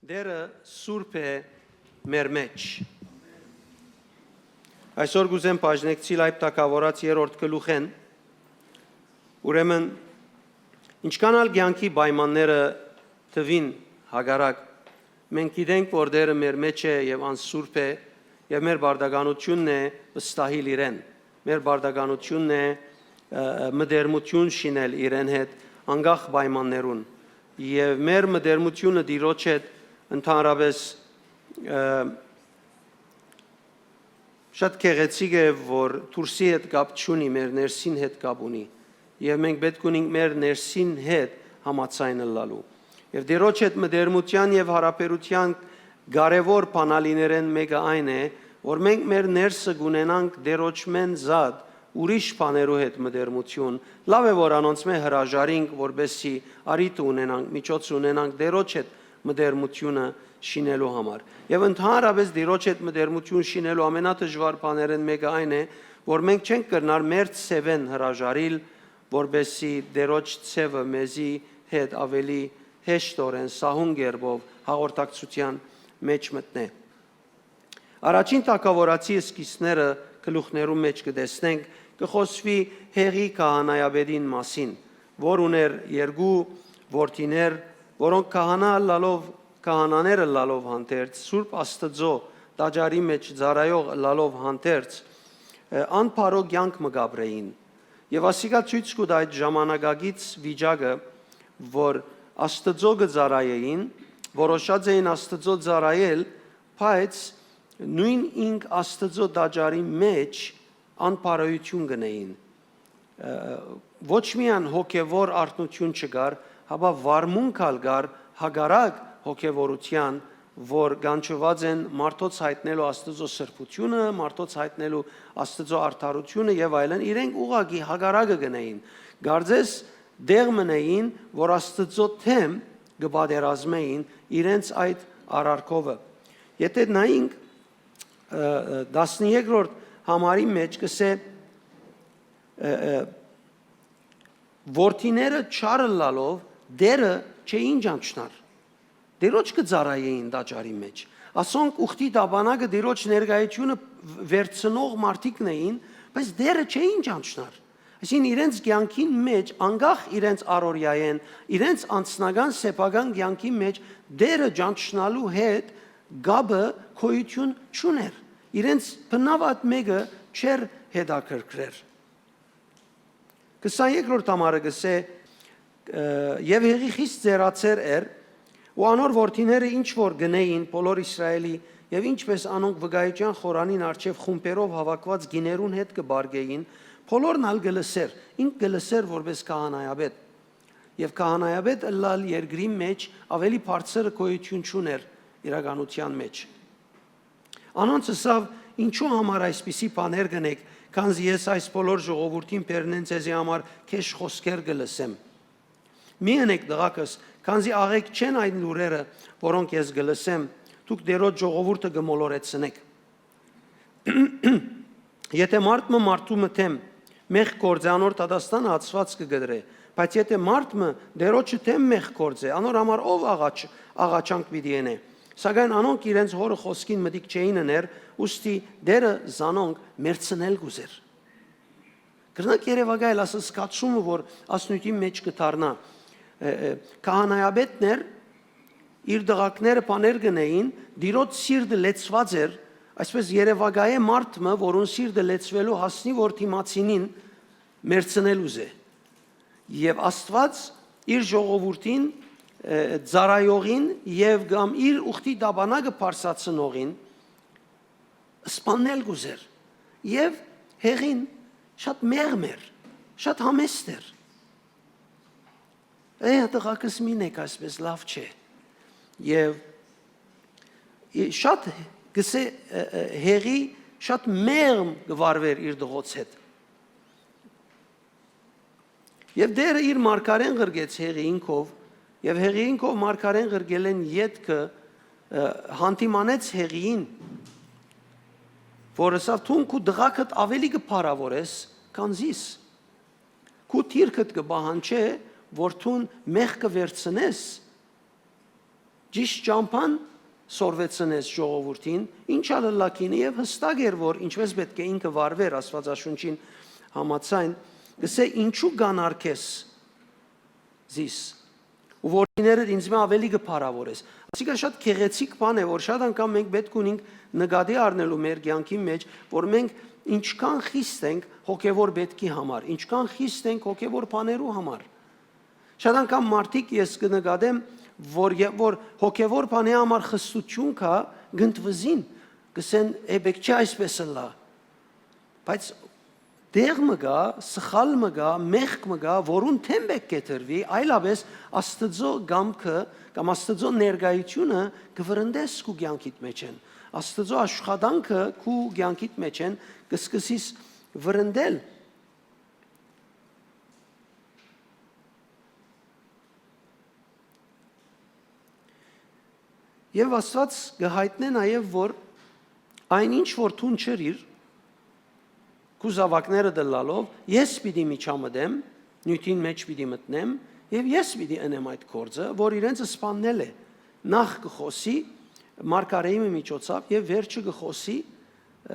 Դերը սուրբ է մեր մեջ։ Այսօր գուզեմ բաժնեկցիլ այդ տակավորած երրորդ գլուխեն, ուրեմն ինչքանալ կյանքի պայմանները թվին հագարակ, մենք գիտենք, որ դերը մեր մեջ է եւ անսուրբ է եւ մեր բարդականությունն է վստահիլ իրեն, մեր բարդականությունն է մդերմություն շինել իրեն հետ անգախ պայմաններուն եւ մեր մդերմությունը դիրոջ հետ ընդհանրապես շատ գեղեցիկ է, որ դուրսի հետ կապ չունի, մեր ներսին հետ կապ ունի եւ մենք պետք ունենք մեր ներսին հետ համաձայն լալու եւ դիրոջ հետ մդերմության եւ հարաբերության կարևոր բանալիներեն մեկը այն է, որ մենք մեր ներսը գունենանք դիրոջմեն զատ ուրիշ բաներու հետ մդերմություն, լավ է որ անոնց մե հրաժարինք, որբեսի արիտ ունենանք, միջոց ունենանք դիրոջ հետ մդերմությունը շինելու համար։ Եվ ընդհանրապես դիրոջ հետ մդերմություն շինելու ամենադժվար բաներն մեկը այն է, որ մենք չենք կրնար մեր ցևեն հրաժարիլ, որբեսի դիրոջ ցևը մեզի հետ ավելի հեշտորեն սահուն գերբով հաղորդակցության մեջ մտնե։ Առաջին թագավորացի սկիզբները գլուխներում մեջ կտեսնենք կխոսվի Հեղի քահանայաբեդին մասին, որ ուներ երկու որդիներ, որոնք քահանաները լալով հանդերձ, Սուրբ Աստծո տաճարի մեջ ծառայող լալով հանդերձ, անփարո կյանք մգաբրեին։ Եվ ասիկա ցույց կտա այդ ժամանակագից վիճակը, որ Աստծո կծառայեին, որոշած էին Աստծո ծառայել, բայց նույն ինք Աստծո տաճարի մեջ անփարոյություն գնային։ Ոչ միայն հոգևոր արթնություն չկար, հապա վարմունքալ կար հագարակ հոգևորության, որ գանչված են մարդոց հայտնելու Աստծո սրբությունը, մարդոց հայտնելու Աստծո արդարությունը եւ այլն, իրենք ուղղակի հագարակը գնային։ Գարձես դեղ մնային, որ Աստծո թեմ կբادرազմեին իրենց այդ արարքովը։ Եթե նայենք 13-րդ համարի մեջ կսե որդիները չարը լալով դերը չէին ճանչնար։ Դիրոջ կծառայեին տաճարի մեջ։ Ասոնք ուխտի տաբանակը դիրոջ ներկայությունը վերցնող մարդիկն էին, բայց դերը չէին ճանչնար։ Այսինքն իրենց կյանքին մեջ անգախ իրենց առօրյայեն, իրենց անձնական սեփական կյանքի մեջ դերը ճանչնալու հետ գաբը քոյություն չուներ։ Իրենց բնավատ մեկը չեր հետաքրքրեր։ 22-րդ համարը գսե եւ Հեղի խիստ ձեռացեր էր ու անոր որդիները ինչ որ գնեին բոլոր Իսրայելի եւ ինչպես անոնք վգայության խորանին արչեւ խումբերով հավաքված գիներուն հետ կբարգեին, բոլորն ալ գլսեր, ինք գլսեր որպես քահանայաբեդ եւ քահանայաբեդ ըլլալ երկրի մեջ ավելի բարձր գոյություն չուներ իրականության մեջ։ Անոնց ասավ, ինչու համար այսպիսի բաներ գնեք, քանզի ես այս բոլոր ժողովրդին բերնեն ձեզի համար քեշ խոսքեր գլսեմ։ Մի ընեք դղակս, քանզի աղեք չեն այն լուրերը, որոնք ես գլսեմ, դուք դերոջ ժողովուրդը գմոլորեցնեք։ Եթե մարդը մարդու մթեմ, մեղ գործե անոր տադաստանը հացված կգդրե, բայց եթե մարդը դերոջը թեմ մեղ գործե, անոր համար ով աղաչանք պիտի ենե։ Սակայն անոնք իրենց հորը խոսքին մտիկ չէին ներ, ուստի դերը զանոնք մերցնել գուզեր։ Կրնակ երևակայել ասած կացումը, որ ասնույթի մեջ կդառնա քահանայաբեդներ իր դղակները բաներ գնային, դիրոջ սիրտը լեցված էր, այսպես երևակայե մարդը, որուն սիրտը լեցվելու հասնի, որ թիմացինին մերցնել ուզե։ Եվ Աստված իր ժողովրդին ծառայողին եւ կամ իր ուխտի դաբանակը բարձրացնողին սպանել գուզեր եւ Հեղին շատ մեղմեր, շատ համեստ էր։ Դղակս մինեք այսպես լավ չէ։ Եվ շատ գսե Հեղի շատ մեղմ գվարվեր իր դղոց հետ։ Եվ դերը իր մարգարեն գրգեց Հեղիինքով եւ Հեղիինքով մարգարեն գրգել են յետքը հանդիմանեց Հեղիին, որ ասավ թուն քու դղակդ ավելի կփարավորես, քան զիս։ Քու թիրքդ կբահանչե, որ թուն մեղ կվերցնես ճիշտ ճամփան սորվեցնես ժողովրդին, ինչա լլակինը եւ հստակ էր, որ ինչպես պետք է ինքը վարվեր Աստվածաշունչին համաձայն, գսե ինչու գանարկես զիս, ու որ իներդ ինձ մե ավելի կփարավորես։ Այսինքն շատ գեղեցիկ բան է, որ շատ անգամ մենք պետք ունենք նկատի առնելու մեր կյանքի մեջ, որ մենք ինչքան խիստ ենք հոգևոր պետքի համար, ինչքան խիստ ենք հոգևոր բաներու համար։ Շատ անգամ մարդիկ ես կնկատեմ, որ հոգևոր բանի համար խստություն կա, գնդվզին, գսեն էբեք չի այսպես լա։ Բայց դեղ մը գա, սխալ մը գա, մեղք մը գա, որուն թեմբեք կետրվի, այլապես Աստծո գամքը կամ Աստծո ներկայությունը կվրընդես քու կյանքիդ մեջ են։ Աստծո աշխատանքը քու կյանքիդ մեջ են, կսկսես վրընդել։ Եվ Աստված կհայտնե նաև, որ այնինչ որ թուն չրիր, քու զավակները դլալով, ես պիտի միջամտեմ, նյութին մեջ պիտի մտնեմ, եւ ես պիտի անեմ այդ գործը, որ իրենց սպաննել է։ Նախ կխոսի Մարգարեի միջոցով եւ վերջը կխոսի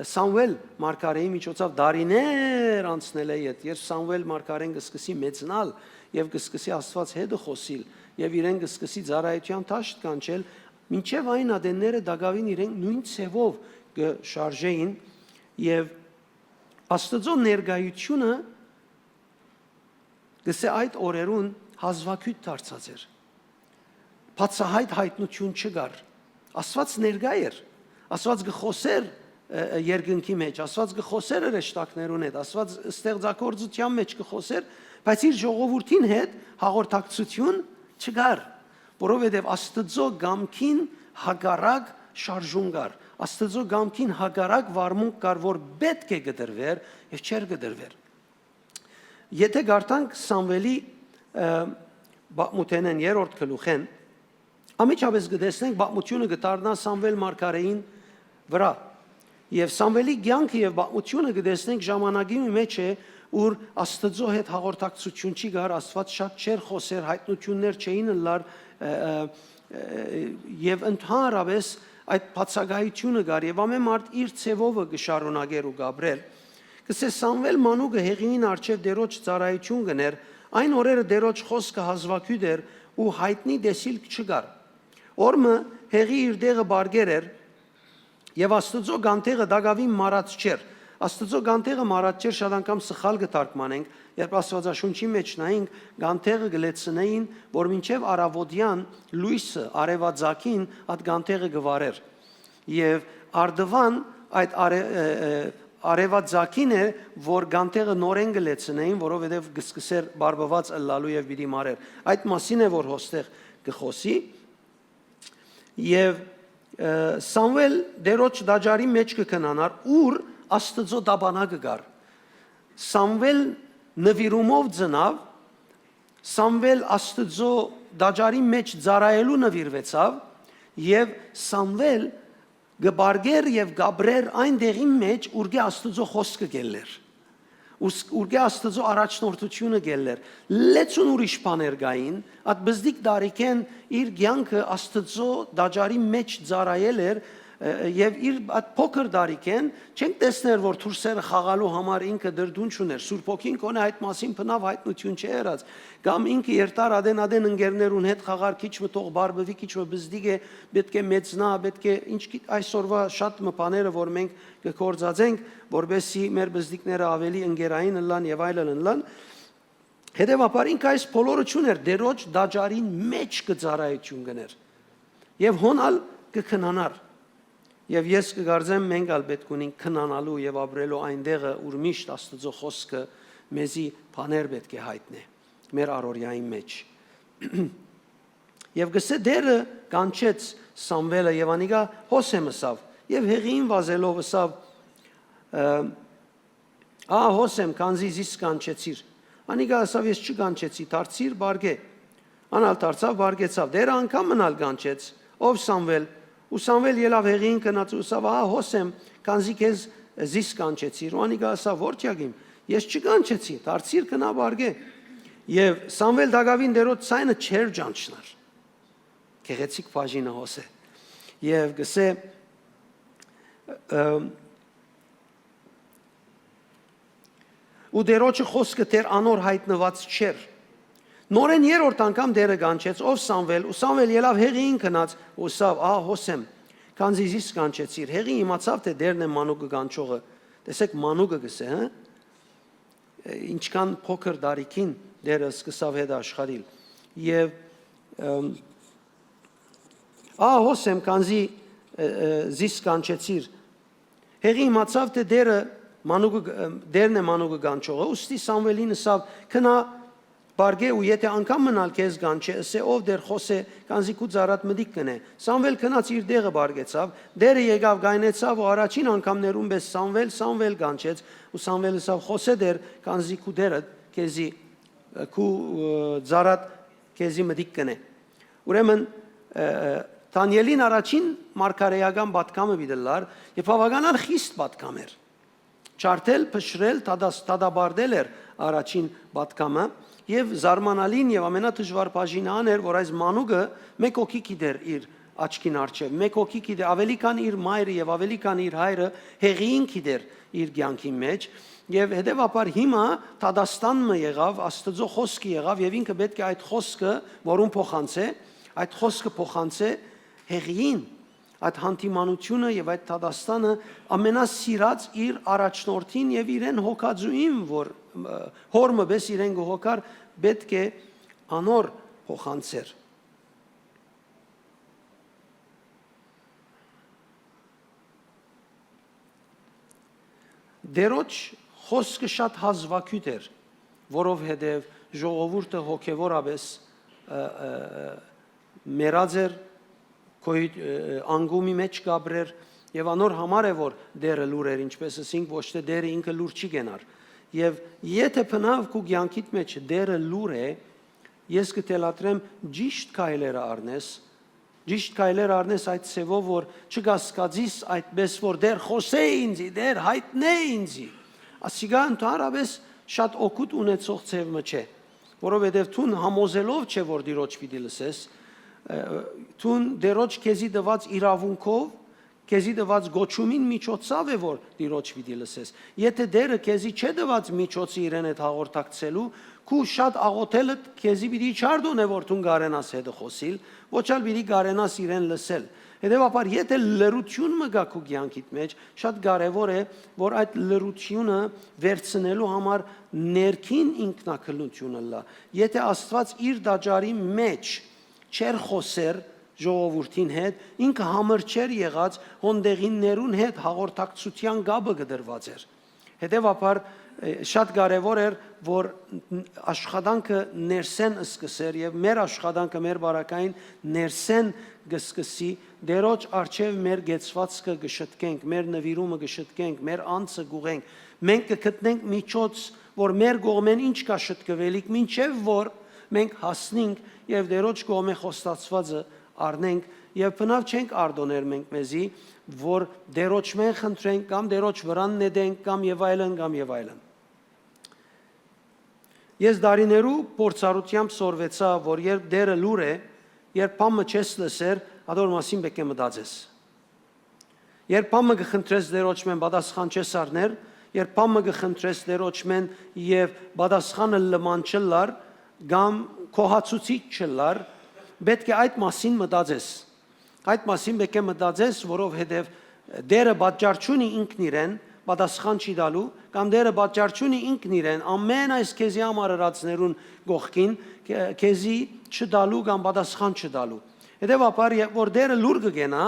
Սամուել Մարգարեի միջոցով դարիներ անցնել է իդ, երբ Սամուել Մարգարեն կսկսի մեծնալ եւ կսկսի Աստված հետ խոսիլ եւ իրեն կսկսի ծառայության տաշտ կանչել, մինչև այն ադենները դակավին իրենք նույն ցևով կշարժեին եւ Աստծո ներկայությունը գսե այդ օրերուն հազվագյուտ դարձած էր։ Բացահայտ հայտնություն չկար։ Աստված ներկա էր։ Աստված գխոսեր երկնքի մեջ, Աստված գխոսեր հրեշտակներուն հետ, Աստված ստեղծագործության մեջ գխոսեր, բայց իր ժողովրդին հետ հաղորդակցություն չկար, որովհետև Աստծո գամքին հագարակ շարժում կար, Աստծո գամքին հագարակ վարմունք կար, որ պետք է գդրվեր եւ չեր գդրվեր։ Եթե գարտանք Սամվելի բաղմութենեն երրորդ գլուխեն, ամիջապես կտեսնենք բաղմությունը կդառնա Սամվել Մարգարեին վրա։ Եվ Սամվելի կյանքը եւ բաղմությունը կտեսնենք ժամանակի մեջ է, որ Աստծո հետ հաղորդակցություն չի գար, Աստված շատ չեր խոսեր, հայտնություններ չէին լար եւ ընդհանրապես այդ բացակայությունը գար եւ ամեն մարդ իր ցևովը կշարունակեր ու գաբրել։ Կսե Սամվել մանուկը հեղինին արչև դերոջ ծառայություն գներ, այն օրերը դերոջ խոսքը հազվագյուտ էր ու հայտնի դեսիլք չկար։ Օրմը հեղի իր դեղը բարգեր էր եւ Աստծո գանտեղը դակավին մարած չէր։ Աստծո գանտեղը մարած չէր, շատ անգամ սխալ կթարգմանենք, երբ Աստվածաշունչի մեջ նայենք, գանտեղը գլեցնեին, որ մինչև արավոդյան լույսը արևածագին այդ գանտեղը գվարեր։ Եվ արդվան այդ արևածագին է, որ գանտեղը նորեն գլեցնեին, որովհետև գսկսեր բարբված ըլլալու եւ պիտի մարեր։ Այդ մասին է, որ հոստեղ կխոսի։ Եվ Սամվել դերոջ դաջարի մեջ կքնանար, ուր Աստծո դաբանակը գար։ Սամվել նվիրումով ծնավ, Սամվել Աստծո դաջարի մեջ ծառայելու նվիրվեցավ եւ Սամվել գբարգեր եւ գաբրեր այն դեղի մեջ, ուր Աստծո խոսքը գելեր։ Ուր Աստծո առաջնորդությունը գելեր։ Լեցուն ուրիշ բաներ գային, այդ բզդիկ դարիքեն իր կյանքը Աստծո դաջարի մեջ ծառայել էր եւ իր այդ փոքր դարիքեն չենք տեսներ, որ թուրսերը խաղալու համար ինքը դրդուն չուներ։ Սուրբ Հոգին կոնե այդ մասին բնավ հայտնություն չերած, կամ ինքը երտար ադեն ընկերներուն հետ խաղար, քիչ մտող բարբվի, քիչ բզդիկ է, պետք է մեծնա, պետք է ինչ այսօրվա շատ մպաները, որ մենք կկործածենք, որբեսի մեր բզդիկները ավելի ընկերային լան եւ այլն լան։ Հետևաբար ինքը այս բոլորը չուներ, դերոջ դաջարին մեջ կծառայություն գներ եւ հոնալ կքնանար։ Եվ ես կգարձեմ մենք ալ պետք ունենք քնանալու եւ ապրելու այնտեղը, ուր միշտ Աստծո խոսքը մեզի բաներ պետք է հայտնի մեր առօրյայի մեջ։ Եվ գսե դերը կանչեց Սամվելը եւ անիկա Հոսեմ ասավ եւ հեղին վազելով ասավ Հոսեմ կանզի զիս կանչեցիր։ Անիկա ասավ ես չկանչեցի, դարձիր բարգե։ Անալ դարձավ բարգեցավ։ Դերը անգամ մնալ կանչեց, ով Սամվել։ Ու Սամվել ելավ հեղին կնած ու ասավ Հոսեմ կանզի քեզ զիս կանչեցիր։ Ու անիկա ասավ որդյագիմ ես չկանչեցի, դարձիր կնա բարգե։ Եվ Սամվել դակավին դերոջ ցայնը չեր ջանչնար։ Գեղեցիկ բաժինը հոսե։ Եվ գսե ու դերոջը խոսքը դեր անոր հայտնված չէր։ Նորեն երրորդ անգամ դերը կանչեց ով Սամվել, ու Սամվել ելավ հեղիին քնած, ու սավ հոսեմ, քանզի զիս կանչեցիր։ Հեղի իմացավ թե դերն է մանուկը կանչողը։ Տեսեք մանուկը գսե, հա։ Ինչքան փոքր դարիքին դերը սկսավ հետ աշխարհիլ։ Եվ հոսեմ, քանզի զիս կանչեցիր։ Հեղի իմացավ թե դերն է մանուկը կանչողը, ուստի Սամվելին ասավ քնա բարգե ու եթե անգամ մնալ քեզ կանչե, ասե ով դեր խոսե, քանզի քու ծառատ մդիկ կնե։ Սամվել քնած իր դեղը բարգեցավ, դերը եկավ գայնեցավ ու առաջին անգամներում պես Սամվել կանչեց, ու Սամվելը ասավ խոսե դեր, քանզի քու դերը քեզի քու ծառատ քեզի մդիկ կնե։ Ուրեմն Դանիելին առաջին մարգարեական պատգամը դիդելար, եւ բավականին խիստ պատգամ էր։ Չարթել, փշրել, տադաբարդել էր առաջին պատգամը եւ զարմանալին եւ ամենադժվար բաժինան էր, որ այս մանուկը մեկ հոգի գիտեր իր աչքին առջև, մեկ հոգի գիտեր ավելի քան իր մայրը եւ ավելի քան իր հայրը հեղիին գիտեր իր կյանքի մեջ եւ հետեւաբար հիմա Տադաստանը եղավ, Աստծո խոսքը եղավ եւ ինքը պետք է այդ խոսքը, որուն փոխանցե, այդ խոսքը փոխանցե հեղիին, այդ հանդիմանությունը եւ այդ Տադաստանը ամենասիրած իր առաջնորդին եւ իրեն հոգածուին, որ հորմը բես իրեն գողոքար պետք է անոր փոխանցեր։ Դերոջ խոսքը շատ հազվագյուտ էր, որովհետև ժողովուրդը հոգևորապես մեռած էր, անգումի մեջ գաբրեր եւ անոր համար է որ դերը լուր էր, ինչպես ասինք, ոչ թե դերը ինքը լուր չի գնար։ Եվ եթե բնավ քու կյանքիդ մեջ դերը լուր է, ես կտելատրեմ ճիշտ քայլեր առնես այդ ցևով, որ չգասկածիս այդպես որ դեր խոսե ինձի, դեր հայտնե ինձի։ Ասիգա ընդհանրապես շատ օգուտ ունեցող ցևը չէ, որովհետև ցուն համոզելով չէ որ դիրոջ պիտի լսես, ցուն դերոջ քեզի դված իրավունքով, քեզի դված գոչումին միջոցով է որ դիրոջ պիտի լսես։ Եթե դերը քեզի չէ դված միջոցի իրեն հետ հաղորդակցելու, քու շատ աղոթելը քեզի պիտի չարդոն է որ ցուն գարենաս հետը խոսիլ, ոչ ալ պիտի գարենաս իրեն լսել։ Հետևաբար եթե լրություն մը գա քու կյանքիդ մեջ, շատ կարևոր է որ այդ լրությունը վերցնելու համար ներքին ինքնակլությունը լա։ Եթե Աստված իր դաջարի մեջ չեր խոսեր ժողովրդին հետ, ինքը համր չեր եղած հոնդեղիններուն հետ հաղորդակցության գաբը գդրված էր։ Հետևաբար շատ կարևոր էր որ աշխատանքը ներսեն սկսեր եւ մեր աշխատանքը մեր բարակային ներսեն գսկսի դերոջ արչեւ մեր գեցվածքը գշտկենք, մեր նվիրումը գշտկենք, մեր անձը գուղենք, մենք կգտնենք միջոց որ մեր կողմեն ինչ կա շտկվելիք, մինչեւ որ մենք հասնենք եւ դերոջ կողմե խոստացվածը առնենք եւ բնավ չենք արդոներ մենք մեզի որ դերոջ մեն խնդրենք կամ դերոջ վրան նետենք կամ եւ այլն Ես դարիներու փորձառությամբ սորվեցա որ երբ դերը լուր է երբ բամը չես լսեր ադոր մասին պետք է մտածես երբ բամը գխնդրես դերոջ մեն պատասխան չես առներ երբ բամը գխնդրես դերոջ մեն եւ պատասխանը լման չլար կամ կոհացուցիչ չլար պետք է այդ մասին մտածես այդ մասին պետք է մտածես որովհետև դերը պատճառ չունի ինքն իրեն պատասխան չի տալու կամ դերը պատճառ չունի ինքն իրեն ամեն այս քեզի համար ըրացներուն գողքին քեզի չտալու կամ պատասխան չտալու հետևաբար որ դերը լուր կգենա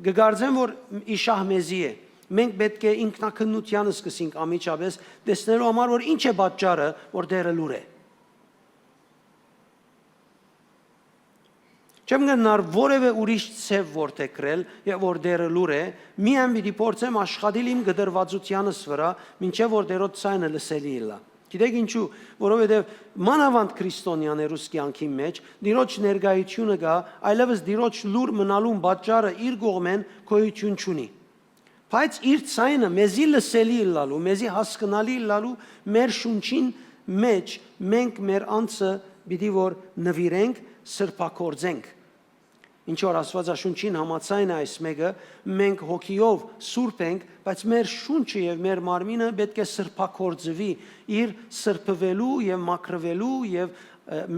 կգարձեմ որ իշահ մեզի է մենք պետք է ինքնակնությանը սկսենք ամիջապես տեսնելու համար որ ինչ է պատճառը որ դերը լուր է Չեմ գնար որևէ ուրիշ ցև որտեքրել եւ որ դերը լուր է, միայն պիտի փորձեմ աշխատել իմ գդրվածությանս վրա, մինչեւ որ դերոց ցայնը լսելի լա։ Գիտեք ինչու, որովհետեւ մանավանդ քրիստոնյաներուս կյանքի մեջ դիրոջ ներգայությունը գա, այլևս դիրոջ լուր մնալուն պատճառը իր կողմեն գոյություն չունի։ Բայց իր ցայնը մեզի լսելի լալու, մեզի հասկանալի լալու մեր շունչին մեջ մենք մեր անձը պիտի որ նվիրենք, սրբակորձենք։ ինչ որ Աստվածաշունչին համաձայն է այս մեկը, մենք հոգիով սուրբ ենք, բայց մեր շունչը եւ մեր մարմինը պետք է սրբակորձվի իր սրբվելու եւ մաքրվելու եւ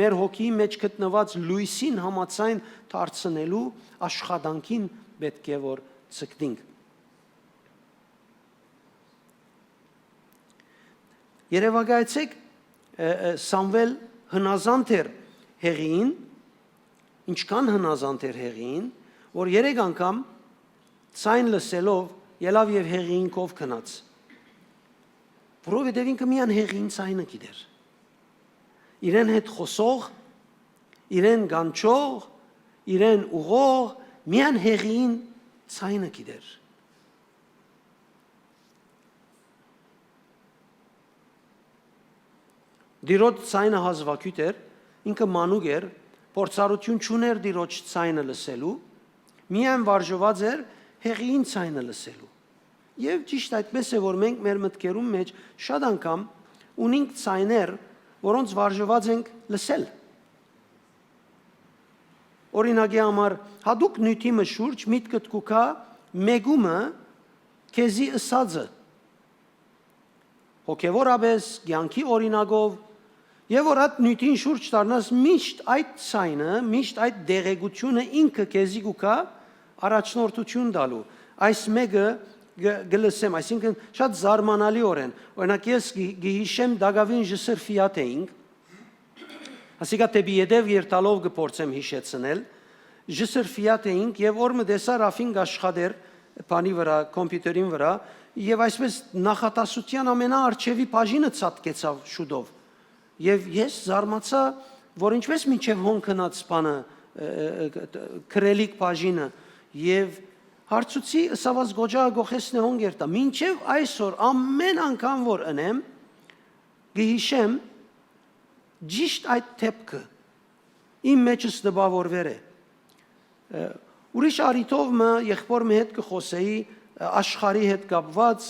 մեր հոգիի մեջ գտնված լույսին համաձայն դարձնելու աշխատանքին պետք է որ ցկտինք։ Երևակայեցեք Սամվել հնազանդ էր հեղին, ինչքան հնազանդ էր հեղին, որ 3 անգամ ցայն լսելով ելավ եւ հեղինքով քնած։ Որովհետեւ ինքը միան հեղին ցայնը գիտեր։ Իրեն հետ խոսող, իրեն գանչող, իրեն ուղող, միան հեղին ցայնը գիտեր։ Դիրոջ ցայնը հազվագյուտ էր, ինքը մանուկ էր, փորձառություն չուներ դիրոջ ցայնը լսելու, միայն վարժված էր հեղին ցայնը լսելու։ Եվ ճիշտ այդպես է, որ մենք մեր մտքերում մեջ շատ անգամ ունենք ցայներ, որոնց վարժված ենք լսել։ Օրինակի համար, հadouk նյութի մշուրջ միտքդ կուքա մեգումը քեզի ըսածը։ Հոգևորապես, կյանքի օրինակով եւ որ այդ նյութին շուրջ դառնաս միշտ այդ ցայնը, միշտ այդ դեղեցությունը ինքը քեզի կուքա առաջնորդություն տալու։ Այս մեկը գլսեմ, այսինքն շատ զարմանալիորեն, օրինակ ես գիհիշեմ Դագավին ժսրֆիատ էինք, ասիկա տեպի յետև երթալով կփորձեմ հիշեցնել, ժսրֆիատ էինք եւ օրը դեսա Ռաֆին աշխատեր բանի վրա, կոմպյուտերին վրա եւ այսպես նախատասության ամենաառջևի բաժինը ցածկեցավ շուտով։ Եվ ես զարմացա, որ ինչպես մինչև հոն քնած բանը քրելիք բաժինը եւ հարցուցի սավազ գոջա գոխեսնե հոնգերտա մինչև այսօր ամեն անգամ որ ընեմ գիհիշեմ ճիշտ այդ թեփքը իմ մեջս դպավորվեր է ուրիշ արիտով մը եղբոր մի հետ կխոսեի աշխարհի հետ կապված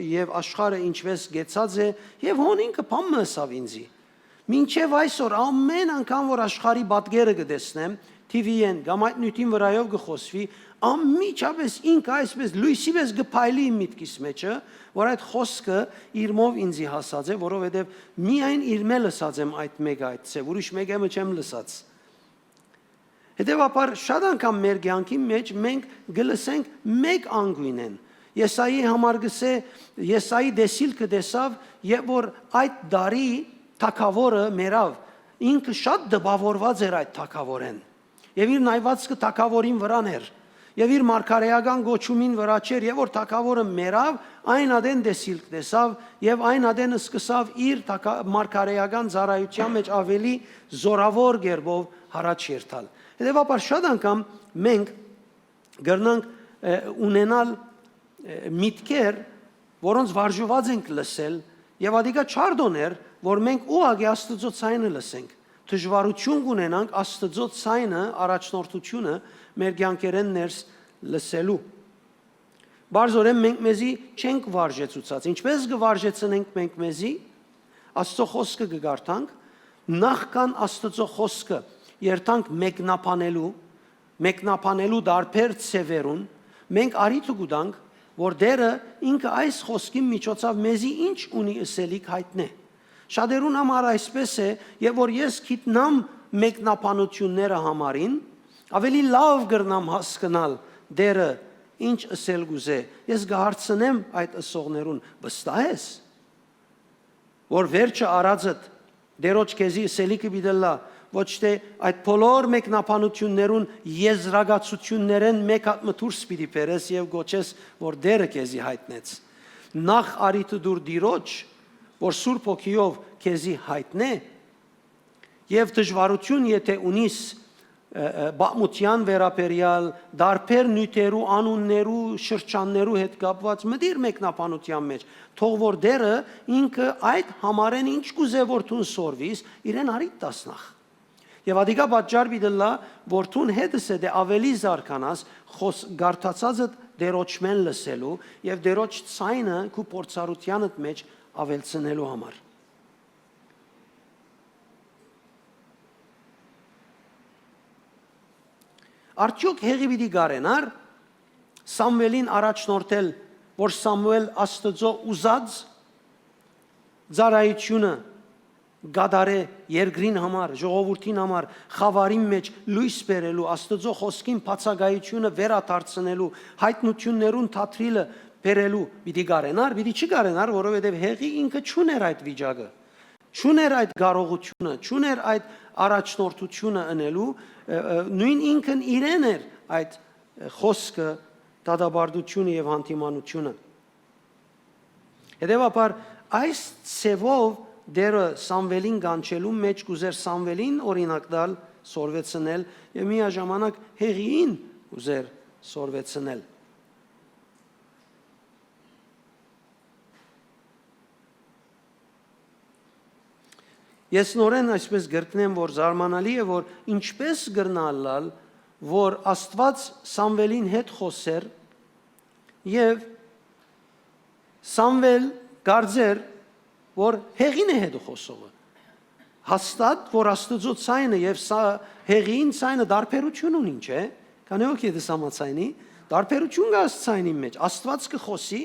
եւ աշխարհը ինչպես գեցած է եւ հոն ինքը բամը ասավ ինձի մինչեւ այսօր ամեն անգամ որ աշխարհի պատկերը կտեսնեմ TV-ին կամ այդ նյութին վրայով կխոսվի ամիջապես ինքը այսպես լույսի պես գփայլի իմ միտքիս մեջը որ այդ խոսքը իրմով ինձի հասած է որովհետեւ միայն իր մել լսած եմ այդ մեկը այդ ծե ուրիշ մեկը չեմ լսած Հետևաբար շատ անգամ մեր կյանքի մեջ մենք գլսենք մեկ անգույնեն։ Եսայի համար գսե Եսայի դեսիլքը դեսավ, եւ որ այդ դարի թակավորը մերավ, ինքը շատ դպավորված էր այդ թակավորեն։ Եվ իր նայվածքը թակավորին վրան էր, եւ իր մարգարեական գոչումին վրա չէր, եւ որ թակավորը մերավ, այն ադեն դեսիլք դեսավ, եւ այն ադենը սկսավ իր մարգարեական ծառայության մեջ ավելի զորավոր գերբով հարաճ երթալ։ Հետևաբար շատ անգամ մենք գրնանք ունենալ միտքեր, որոնց վարժված ենք լսել, եւ ադիկա չարդոներ, որ մենք ուղղակի Աստծո ցայնը լսենք։ Դժվարություն ունենանք Աստծո ցայնը առաջնորդությունը մեր կյանքերեն ներս լսելու։ Բարձորեն մենք մեզի չենք վարժեցուցած։ Ինչպես կվարժեցնենք մենք մեզի Աստծո խոսքը կգարտանք, նախքան Աստծո խոսքը երթանք մեկնաբանելու դարբեր ծևերուն, մենք արիթ կուտանք, որ դերը ինքը այս խոսքի միջոցով մեզի ինչ ունի ըսելիք հայտնե։ Շատերուն համար այսպես է, եւ որ ես գիտնամ մեկնաբանությունները համարին, ավելի լավ կրնամ հասկանալ դերը ինչ ըսել գուզե։ Ես կհարցնեմ այդ ըսողներուն, վստահ ես, որ վերջը արածդ դերոջ քեզի ըսելիքը բիդելա ոչ թե այդ բոլոր մեկնաբանություններուն եզրակացություններեն մեկ հատ մթուրս պիտի բերես եւ գոչես որ դերը քեզի հայտնեց նախ արիթը դուր դիրոջ որ Սուրբ Հոգիով քեզի հայտնե եւ դժվարություն եթե ունիս բամության վերապերյալ դարբեր նյութերու անուններու շրջաններու հետ կապված մտիր մեկնաբանության մեջ թող որ դերը ինքը այդ համարեն ինչ կուզե որ տուն սորվիս իրեն արիթ տասնախ Եվ ադիկա պատճառ բիդլա, որ տուն հետս է դե ավելի զարկանաս գարտացածը դերոջմեն լսելու և դերոջ ցայնը քու փորձառությանդ մեջ ավելցնելու համար։ Արդյոք հեղի պիտի գարենար Սամվելին առաջնորդել, որ Սամուել Աստծո ուզած ծառայությունը գադարե երկրին համար, ժողովրդին համար, խավարի մեջ լույս բերելու, Աստծո խոսքին բացակայությունը վերադարձնելու, հայտնություններուն թատրիլը բերելու, պիտի գարենար, պիտի չգարենար, որովհետև հեղի ինքը չուներ այդ վիճակը, չուներ այդ կարողությունը, չուներ այդ առաջնորդությունը ընելու, նույն ինքն իրեն էր այդ խոսքը, դատաբարդությունը եւ հանդիմանությունը։ Հետևաբար այս ցևով դերը Սամվելին կանչելու մեջ կուզեր Սամվելին օրինակ տալ, սորվեցնել եւ միաժամանակ հեղիին ուզեր սորվեցնել։ Ես նորեն այսպես գրկնեմ, որ զարմանալի է, որ ինչպես գրնալալ, որ Աստված Սամվելին հետ խոսեր եւ Սամվել գարձեր, որ հեղին է հետ խոսողը։ Հաստատ, որ Աստծո ցայնը եւ հեղին ցայնը դարբերություն ունի, չէ՞։ Կանեոք է դասամացայնի, դարբերություն կա ցայնի մեջ։ Աստված կխոսի,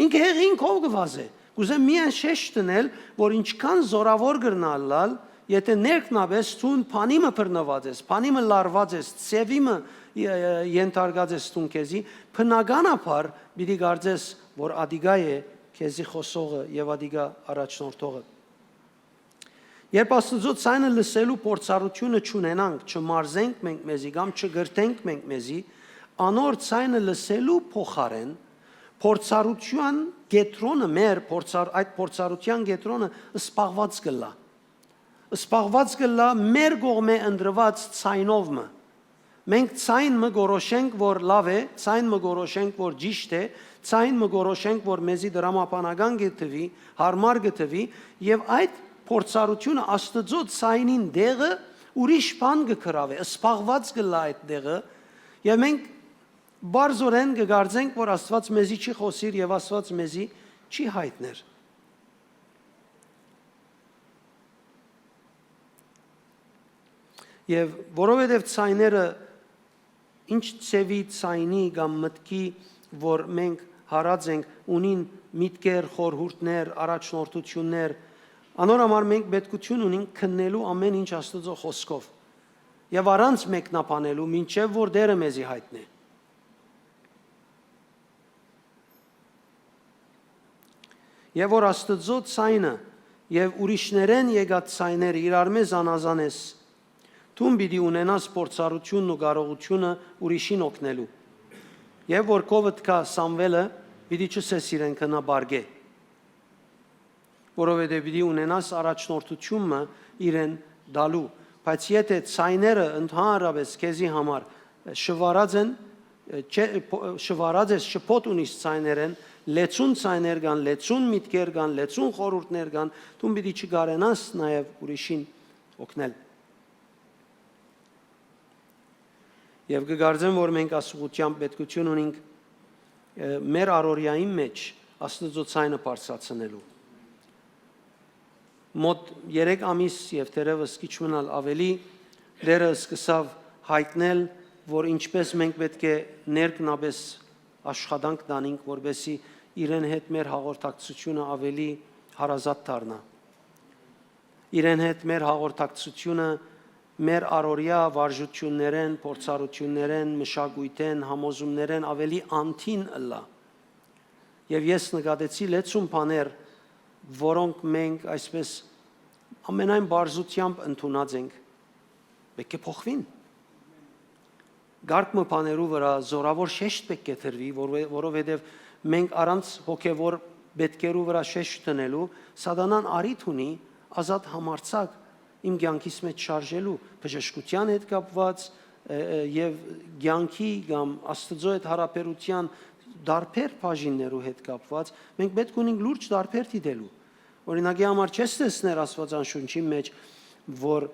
ինքը հեղին կով կվազե։ Կուզեմ միայն շեշտ տնել, որ ինչքան զորավոր գրնալալ, եթե ներքնաբես ցուն փանիմը բռնված ես, փանիմը լարված ես, ծևիմը ենթարկած ես ցուն քեզի, բնականաբար պիտի կարծես, որ ադիգա է քեզի խոսողը եւ ադիգա առաջնորդողը։ Երբ Աստծո ցայնը լսելու փորձառությունը չունենանք, չմարզենք մենք մեզի կամ չգրտենք մենք մեզի, անոր ցայնը լսելու փոխարեն փորձառության գետրոնը այդ փորձառության գետրոնը սպաղված կլա։ Սպաղված կլա մեր կողմե ընտրված ցայնովը։ Մենք ցայնը գորոշենք, որ լավ է, ցայնը գորոշենք, որ ճիշտ է, ցայնը գորոշենք, որ մեզի դրամապանական գտնվի, հարմար գտնվի, եւ այդ փորձառությունը Աստծո ցայնին դեղը ուրիշ բան կգրավե, սպաղված կլա այդ դեղը, եւ մենք բարձորեն կգարձենք, որ Աստված մեզի չի խոսիր եւ Աստված մեզի չի հայտներ։ Եվ որովհետև ցայները ինչ ծևի ցայնի կամ մտքի, որ մենք հարած ենք, ունին միտքեր, խորհուրդներ, առաջնորդություններ, անոր համար մենք պետքություն ունենք քննելու ամեն ինչ Աստծո խոսքով եւ առանց մեկնաբանելու, մինչեւ որ դերը մեզի հայտնի։ Եվ որ Աստծո ցայնը եւ ուրիշներեն եկած ցայները իրար մեզ անազանես, դու պիտի ունենաս փորձառությունն ու կարողությունը ուրիշին օգնելու։ Եվ որ կովդ կա Սամվելը, պիտի չսես իրեն կնա բարգե, որովհետև պիտի ունենաս առաջնորդությունը իրեն դալու։ Բայց եթե ցայները ընդհանրապես քեզի համար շվարած ես շփոթ ունիս ցայներեն, լեցուն ցայներ կան, լեցուն միտքեր կան, լեցուն խորհուրդներ կան, դու պիտի չգարենաս նաև ուրիշին օգնել։ Եվ կգարձեմ, որ մենք ասուղությամբ պետքություն ունենք մեր առօրյայի մեջ Աստծո ցայնը բարձրացնելու։ Մոտ 3 ամիս եւ դերևս քիչ մնալ ավելի դերը սկսավ հայտնել, որ ինչպես մենք պետք է ներքնաբես աշխատանք տանենք, որբեսի իրեն հետ մեր հաղորդակցությունը ավելի հարազատ դառնա։ Իրեն հետ մեր հաղորդակցությունը մեր առօրյա վարժություններեն, փորձառություններեն, մշակույթեն, համոզումներեն ավելի անթին ըլլա։ Եվ ես նկատեցի լեցուն բաներ, որոնք մենք այսպես ամենայն բարձությամբ ընդունած ենք, պետք է փոխվին։ Գարկմը բաներու վրա զորավոր շեշտ պետք է դրվի, որովհետև մենք առանց հոգևոր պետքերու վրա շեշտ տնելու, սատանան արիթ ունի ազատ համարցակ իմ կյանքիս մեջ շարժելու, բժշկության հետ կապված եւ կյանքի կամ Աստծո հետ հարաբերության դարբեր բաժիններու հետ կապված, մենք պետք ունենք լուրջ դարբեր դիտելու։ Օրինակի համար չես տեսներ Աստվածաշունչի մեջ, որ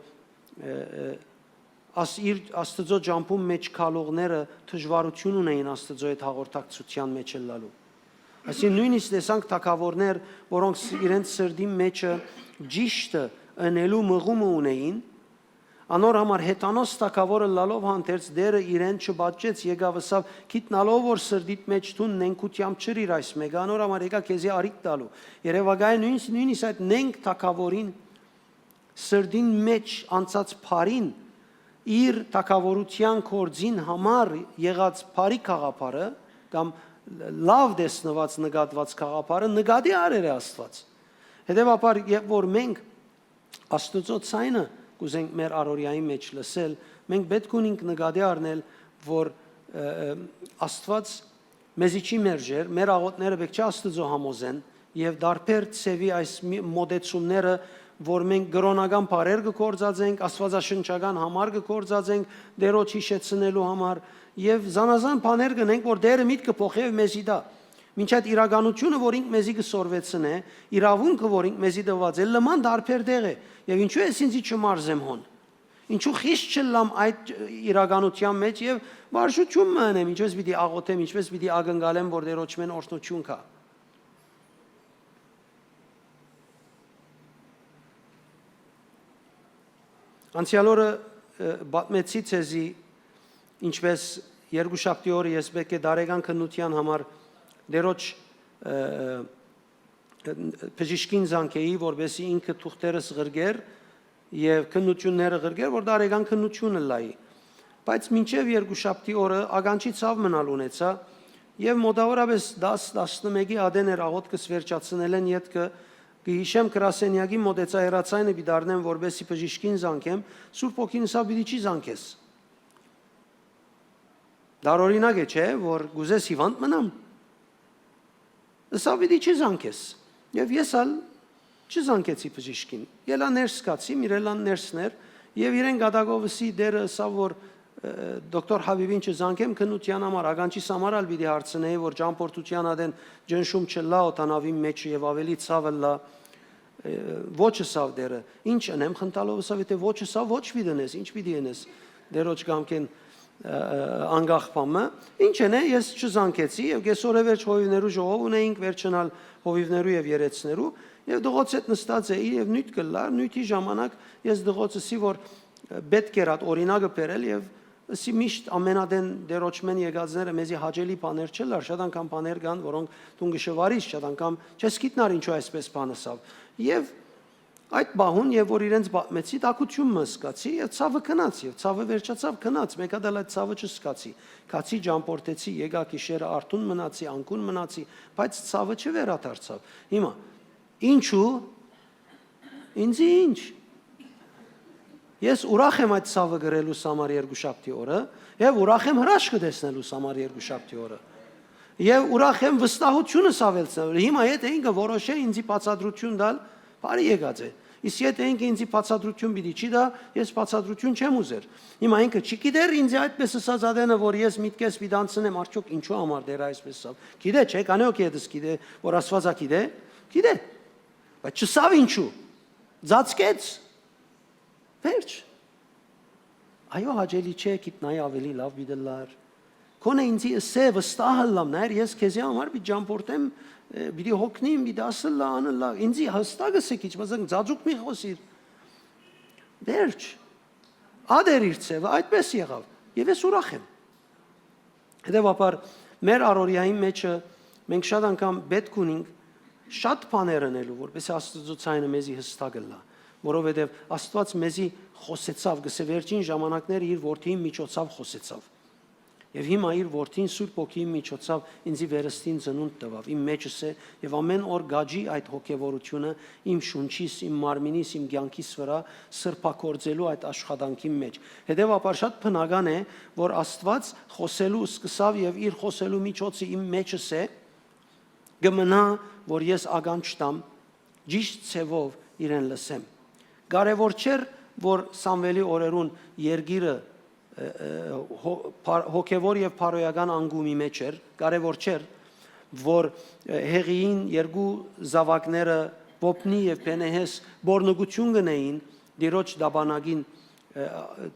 Աստծո ջամփում մեջ քալողները դժվարություն ունեին Աստծո հետ հաղորդակցության մեջ ելնալու։ Այսինքն նույնիսկ տեսանք թագավորներ, որոնք իրենց սրդի մեջը ճիշտը ընելու մղումը ունեին, Անոր համար հետանոց տակավորը լալով հանդերձ դերը իրեն չբաճեց եկավ ասավ գիտնալով որ սրդիտ մեջ տուն նենքությամբ չրիր այս մեկը անոր համար եկա քեզի արիք տալու երևակայ նույնիսկ այդ նենք տակավորին սրդին մեջ անցած փարին իր տակավորության կորձին համար եղած փարի խաղապարը կամ լավ դեսնված նկատված խաղապարը նկատի արել է Աստված հետևաբար երբ որ մենք Աստծո ցայնը կուզենք մեր առօրյայի մեջ լսել, մենք պետք ունենք նկատի առնել, որ Աստված մեզի չի մերժեր, մեր աղոթները պետք չէ Աստծո համոզեն եւ դարբեր ցևի այս մոդեցումները, որ մենք գրոնական բարեր կգործածենք, աստվածաշնչական համար կգործածենք, դերոջ հիշեցնելու համար եւ զանազան բաներ կնենք, որ դերը միտքը փոխի եւ մեզի դա Մինչ այդ իրականությունը, որ ինք մեզի կսորվեցնե, իրավունքը, որ ինք մեզի դված է, լման դարբեր դեղ է։ Եվ ինչու ես ինձի չմարզեմ հոն։ Ինչու խիստ չլամ այդ իրականության մեջ եւ վարժություն մնեմ, ինչպես պիտի աղոթեմ, ինչպես պիտի ակնկալեմ, որ դերոճմեն օրհնություն կա։ Անցյալ օրը բացմեցի ցեզի ինչպես երկուշաբթի օրը ես պետք է դարեգան քննության համար դերոջ բժիշկին զանգեի, որովհետեւ ինքը թուղթերս գրգեր եւ քննությունները գրգեր, որ դարեգան քննությունը լայի։ Բայց մինչեւ երկուշաբթի օրը ագանչի ցավ մնալ ունեցա եւ մոտավորապես 10-11-ի ադեներ աղոթքս վերջացնել են յետքը Գիշեմ Կրասենյակի մոտեցա հերացայինը բիդարնեմ, որովհետեւ բժիշկին զանգեմ, Սուրբ Օքին սա պիտի չի զանգես։ Դարօրինակ է, չէ, որ գուզես հիվանդ մնամ։ Սա պիտի չի զանգես։ Եվ ես ալ չզանգեցի բժիշկին։ Ելա ներս կացի, իրելան ներսներ եւ իրեն գադագովսի դերը սա որ դոկտոր Հաբիբին չզանգեմ քննության համար ագանչի սամարալ պիտի հարցնեի որ ճամփորդության ադեն ջնշում չլա օտանավի մեջ եւ ավելի ցավը լա ոչը սավ դերը ինչ անեմ խնդալով սա վիթե ոչը սա ոչ պիտենես ինչ պիտի ենես դերոջ կամքեն անգախպամը ինչ են ես չզանգեցի եւ կեսօրը վերջ հովիվներու ժողով ունեինք վերջնալ հովիվներու եւ երեցներու եւ դղոց հետ նստած էի եւ նույթ կլար նույթի ժամանակ ես դղոցսի որ պետք էր այդ օրինակը բերել եւ Սի միշտ ամենադեն դերոճմեն եկածները մեզի հաճելի բաներ չլար, շատ անգամ բաներ կան, որոնք դու գշվարից, շատ անգամ չես գիտնար ինչու այսպես բանասավ։ Եվ այդ բահուն եւ որ իրենց բացմեցի տակություն մսկացի եւ ցավը քնած եւ ցավը վերջացավ քնած, մեկ հատ այդ ցավը չսկացի։ Քացի ջամփորտեցի, եկա գիշերը արթուն մնացի, անկուն մնացի, բայց ցավը չվերադարձավ։ Հիմա ինչու ինձի ինչ Ես ուրախ եմ այդ ցավը գրելու համար երկուշաբթի օրը եւ ուրախ եմ հրաշքը տեսնելու համար երկուշաբթի օրը եւ ուրախ եմ վստահությունը սավելցնելու հիմա եթե ինքը որոշե ինձի բացատրություն տալ բարի եկած է իսկ եթե ինքը ինձի բացատրություն պիտի չի տա ես բացատրություն չեմ ուզեր հիմա ինքը չգիտեր ինձ այդպես ասած ադենը որ ես միտքես պիտի անցնեմ արդյոք ինչու համար դեր այսպես ասավ գիտե չէ կանեոք եդս գիտե որ աստվածա գիտե բայց չսավ ինչու ծածկեց Վերջ, այո հաջելի չէ գիտնայի ավելի լավ բիդելար, կոնե ինձի սե վստահը լամ, նայր ես քեզի համար բի ճամփորդեմ, բիդի հոգնիմ, բիդի ասել լա, անել լա, ինձի հստակ ասեք իչ, մասնակ ձաձուկ մի խոսիր, վերջ, ադեր իր ծևը, այդպես եղավ, և ես ուրախ եմ, հետևաբար մեր առօրյայի մեջը մենք շատ անգամ պետք ունենք շատ բաներ անելու, որպես Աստծո ցայնը մեզի հստակ լա որովհետև Աստված մեզի խոսեցավ, գսե վերջին ժամանակները իր որդիին միջոցով խոսեցավ։ Եվ հիմա իր որդին Սուրբ Օքիի միջոցով ինձի վերստին ծնունդ տվավ, իմ մեջս է եւ ամեն օր գաջի այդ հոգեվորությունը իմ շունչիս, իմ մարմինիս, իմ կյանքիս վրա սրբակորձելու այդ աշխատանքի մեջ։ Հետևաբար շատ բնական է, որ Աստված խոսելու սկսավ եւ իր խոսելու միջոցը իմ մեջս է, գմնա, որ ես ագանջ տամ, ճիշտ ցևով իրեն լսեմ։ Կարևոր չէր, որ Սամվելի օրերուն երգիրը հոգևոր եւ փարոյական անգումի մեջ էր, կարևոր չէր, որ հեղիին երկու զավակները Պոպնի եւ Փենեհես բորնգություն գնային դիրոջ դաբանագին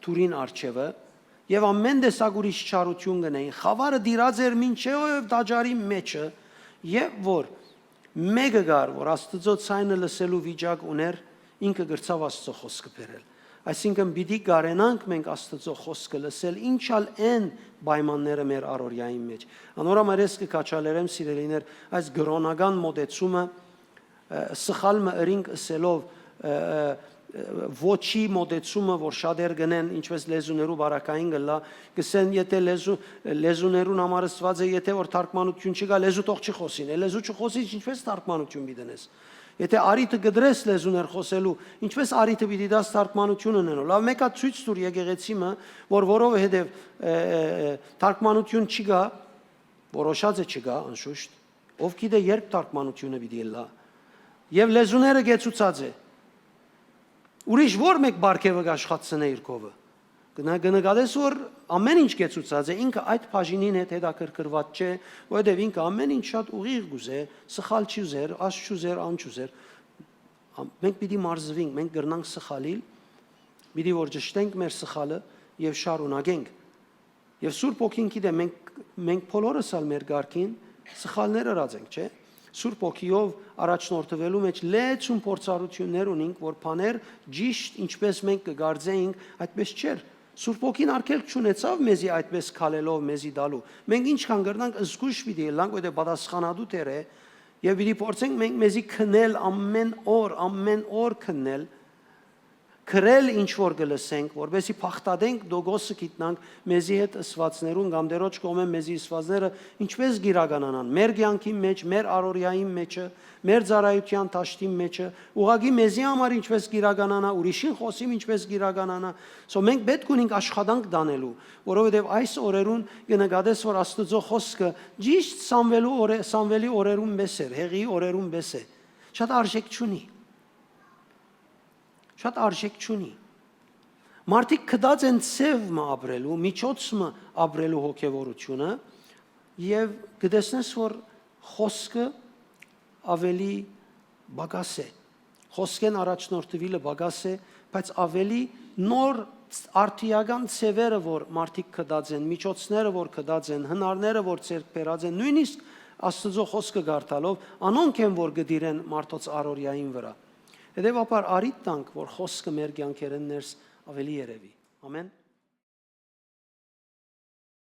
Թուրին արչեվը եւ ամեն տեսակ ուրիշ չարություն գնային, խավարը դիրած էր մինչեւ դաջարի մեջը եւ որ մեկը գար, որ Աստծո ցայնը լսելու վիճակ ուներ ինքը գրծավ Աստծո խոսքը բերել։ Այսինքն պիտի կարենանք մենք Աստծո խոսքը լսել, ինչալ են պայմանները մեր առօրյայի մեջ։ Անորոմար ես կկաչալերեմ սիրելիներ, այս գրոնական մոդեցումը սխալ մըրինք ասելով ոչի մոդեցումը, որ շատեր գնեն, ինչպես լեզուներու բարակային գլա, գսեն եթե լեզուներուն համար ասված է, եթե որ թարգմանություն չկա, լեզու տող չի խոսին, լեզու չխոսի, ինչպես թարգմանություն մի դնես։ Եթե արիթը գդրես լեզուներ խոսելու, ինչպես արիթը պիտի դաս թարգմանություն ունենու։ Լավ մեկա ցույց տուր եկեղեցիմը, որ որովհետև թարգմանություն չկա, որոշած է չկա, անշուշտ, ով գիտե երբ թարգմանությունը պիտի լա։ Եվ լեզուները գեցուցած է։ Ուրիշ որ մեկ բարգևը աշխատցնե իր կովը։ Կնկատես որ ամեն ինչ գեցուցած է, ինքը այդ բաժինին հետ հետաքրքրված չէ, որովհետև ինքը ամեն ինչ շատ ուղիղ գուզե, սխալ չի ուզեր, աս չուզեր, ան չուզեր։ Մենք պիտի մարզվենք, մենք գրնանք սխալիլ, պիտի որ ճշտենք մեր սխալը եւ շարունակենք։ Եվ Սուրբ Օքին գիտե մենք բոլորս ալ մեր ղարքին սխալներ արածենք, չէ՞։ Սուրբ Օքիով առաջնորդվելու մեջ լեցուն փորձառություններ ունենք, որ բաներ ճիշտ ինչպես մենք կգարձեինք, այդպես չէր։ Սուրբ Օքին արկելք չունեցավ մեզի այդպես քալելով մեզի դալու։ Մենք ինչքան գրնանք զգուշ պիտի ելանք, որտեղ պատասխանատու տեր է, եւ պիտի փորձենք մենք մեզի քնել ամեն օր քնել, քրել ինչ որ գլսենք, որովհետեւ փախտադենք դոգոսը գիտնանք մեզի հետ ըսվածներուն կամ դերոջ կողմը մեզի ըսվածները ինչպես գիրականանան մեր կյանքի մեջ, մեր առօրյայի մեջը, մեր ծառայության տաշտի մեջը, ուղղակի մեզի համար ինչպես գիրականանա, ուրիշին խոսիմ ինչպես գիրականանա, սո մենք պետք ունենք աշխատանք դանելու, որովհետեւ այս օրերուն կնկատես որ Աստծո խոսքը ճիշտ Սամվելի օրերուն մեզ է, Հեղի օրերուն մեզ է, շատ արժեք չունի։ Շատ արժեք չունի։ Մարդիկ կդած են ծևը ապրելու, միջոցը ապրելու հոգևորությունը եւ կտեսնես որ խոսքը ավելի բագաս է։ Խոսքեն առաջնորդվելը բագաս է, բայց ավելի նոր արտիական ծևերը որ մարդիկ կդած են, միջոցները որ կդած են, հնարները որ ցերկ բերած են, նույնիսկ Աստծո խոսքը գարտալով, անոնք են որ գդիրեն մարդոց առօրյային վրա։ Հետևաբար արիտ տանք, որ խոսքը մեր կյանքերեն ներս ավելի երևի։ Ամեն։